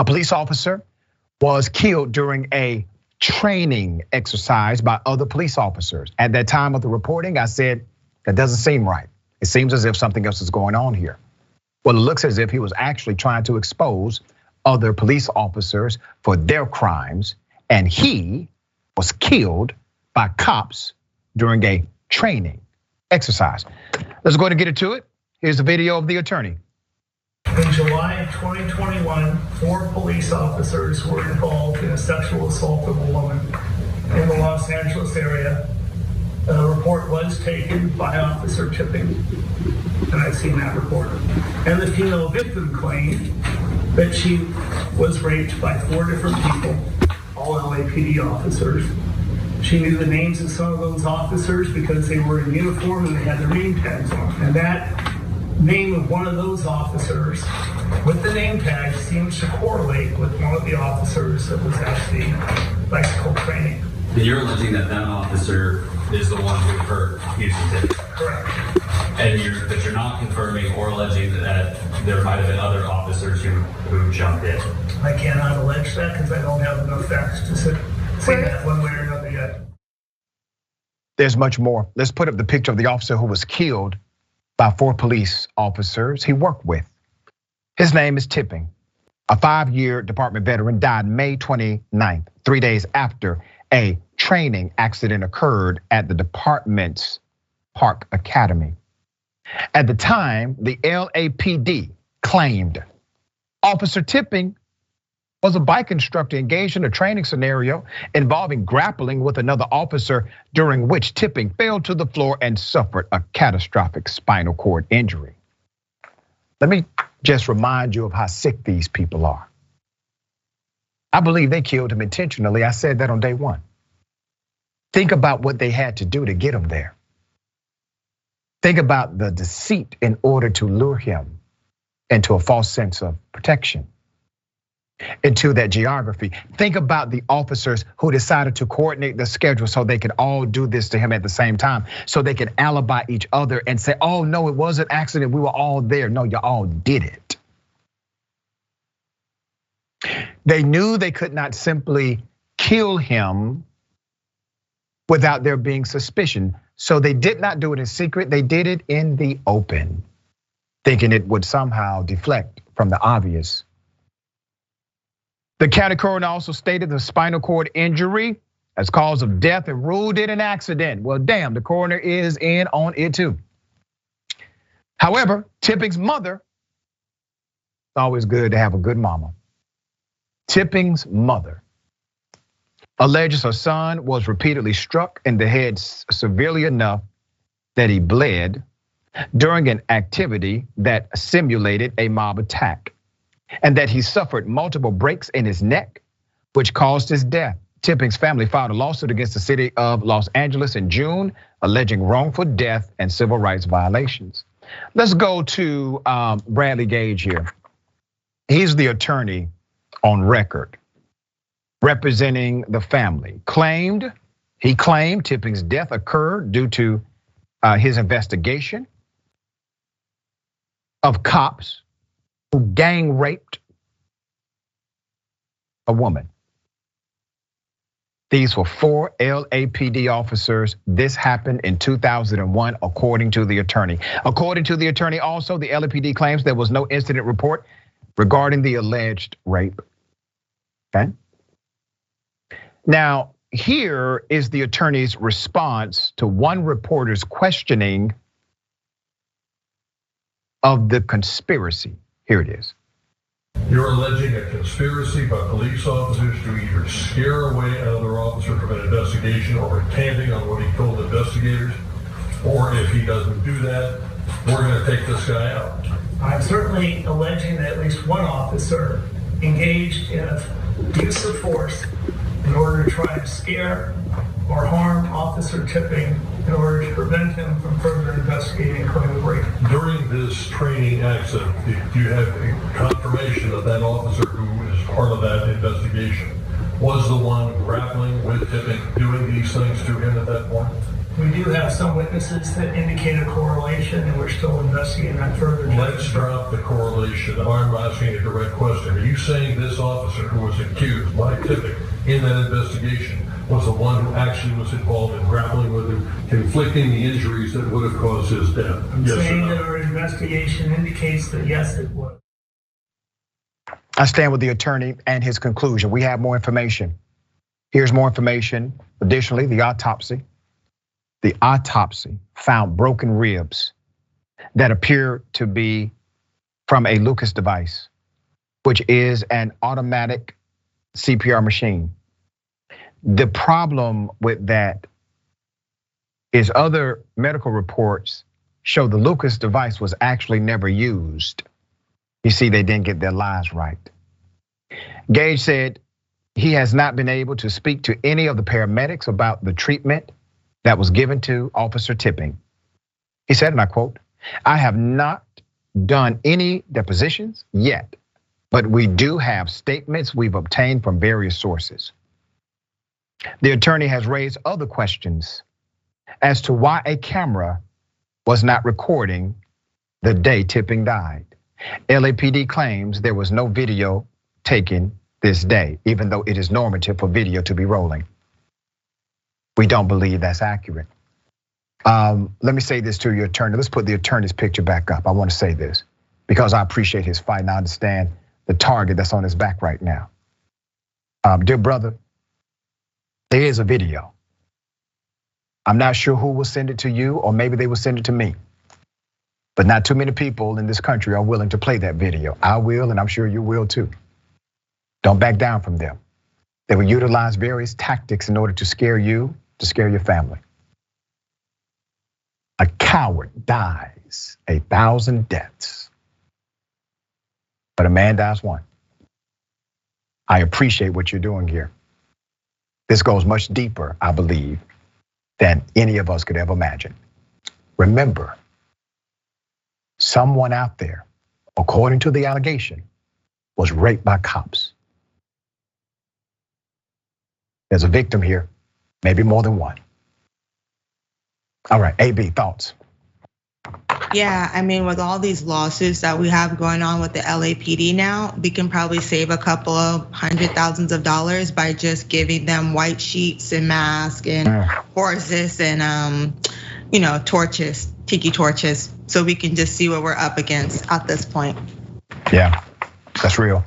A police officer was killed during a training exercise by other police officers. At that time of the reporting, I said, that doesn't seem right. It seems as if something else is going on here. Well, it looks as if he was actually trying to expose other police officers for their crimes, and he was killed by cops during a training exercise. Let's go ahead and get into it. Here's the video of the attorney. In July of 2021, 4 police officers were involved in a sexual assault of a woman in the Los Angeles area. A report was taken by Officer Tipping, and I've seen that report. And the female victim claimed that she was raped by 4 different people, all LAPD officers. She knew the names of some of those officers because they were in uniform and they had their name tags on. And that name of one of those officers with the name tag seems to correlate with one of the officers that was at the bicycle training. And you're alleging that that officer is the one who hurt Houston Tipping? Correct. And but you're not confirming or alleging that there might have been other officers who jumped in? I cannot allege that because I don't have enough facts to say that one way or another yet. There's much more. Let's put up the picture of the officer who was killed by 4 police officers he worked with. His name is Tipping. A 5-year department veteran died May 29th, 3 days after a training accident occurred at the department's Park Academy. At the time, the LAPD claimed Officer Tipping was a bike instructor engaged in a training scenario involving grappling with another officer, during which Tipping fell to the floor and suffered a catastrophic spinal cord injury. Let me just remind you of how sick these people are. I believe they killed him intentionally. I said that on day 1. Think about what they had to do to get him there. Think about the deceit in order to lure him into a false sense of protection, into that geography. Think about the officers who decided to coordinate the schedule so they could all do this to him at the same time, so they could alibi each other and say, oh no, it was an accident, we were all there. No, you all did it. They knew they could not simply kill him without there being suspicion. So they did not do it in secret, they did it in the open, thinking it would somehow deflect from the obvious. The county coroner also stated the spinal cord injury as cause of death and ruled it an accident. Well, damn, the coroner is in on it too. However, Tipping's mother, it's always good to have a good mama. Tipping's mother alleges her son was repeatedly struck in the head severely enough that he bled during an activity that simulated a mob attack, and that he suffered multiple breaks in his neck, which caused his death. Tipping's family filed a lawsuit against the city of Los Angeles in June, alleging wrongful death and civil rights violations. Let's go to Bradley Gage here. He's the attorney on record representing the family. He claimed Tipping's death occurred due to his investigation of cops who gang raped a woman. These were 4 LAPD officers. This happened in 2001, according to the attorney. According to the attorney also, the LAPD claims there was no incident report regarding the alleged rape. Okay. Now, here is the attorney's response to one reporter's questioning of the conspiracy. Here it is. You're alleging a conspiracy by police officers to either scare away another officer from an investigation or recanting on what he told investigators, or if he doesn't do that, we're gonna take this guy out. I'm certainly alleging that at least one officer engaged in a use of force in order to try to scare or harm Officer Tipping in order to prevent him from further investigating a claim of rape. During this training accident, do you have a confirmation that that officer who is part of that investigation was the one grappling with Tipping, doing these things to him at that point? We do have some witnesses that indicate a correlation, and we're still investigating that further. Let's drop the correlation. I'm asking a direct question. Are you saying this officer who was accused by Tipping in that investigation was the one who actually was involved in grappling with him, inflicting the injuries that would have caused his death? I'm Yes saying or no? that our investigation indicates that yes, it was. I stand with the attorney and his conclusion. We have more information. Here's more information. Additionally, the autopsy. The autopsy found broken ribs that appear to be from a Lucas device, which is an automatic CPR machine. The problem with that is other medical reports show the Lucas device was actually never used. You see, they didn't get their lies right. Gage said he has not been able to speak to any of the paramedics about the treatment that was given to Officer Tipping. He said, and I quote, "I have not done any depositions yet, but we do have statements we've obtained from various sources." The attorney has raised other questions as to why a camera was not recording the day Tipping died. LAPD claims there was no video taken this day, even though it is normative for video to be rolling. We don't believe that's accurate. Let me say this to your attorney. Let's put the attorney's picture back up. I want to say this because I appreciate his fight and I understand the target that's on his back right now. Dear brother, there is a video. I'm not sure who will send it to you, or maybe they will send it to me. But not too many people in this country are willing to play that video. I will, and I'm sure you will too. Don't back down from them. They will utilize various tactics in order to scare you, to scare your family. A coward dies 1,000 deaths, but a man dies one. I appreciate what you're doing here. This goes much deeper, I believe, than any of us could ever imagine. Remember, someone out there, according to the allegation, was raped by cops. There's a victim here, maybe more than one. All right, A.B., thoughts? Yeah, I mean, with all these lawsuits that we have going on with the LAPD now, we can probably save a couple of $100,000s by just giving them white sheets and masks and horses and torches, tiki torches, so we can just see what we're up against at this point. Yeah, that's real.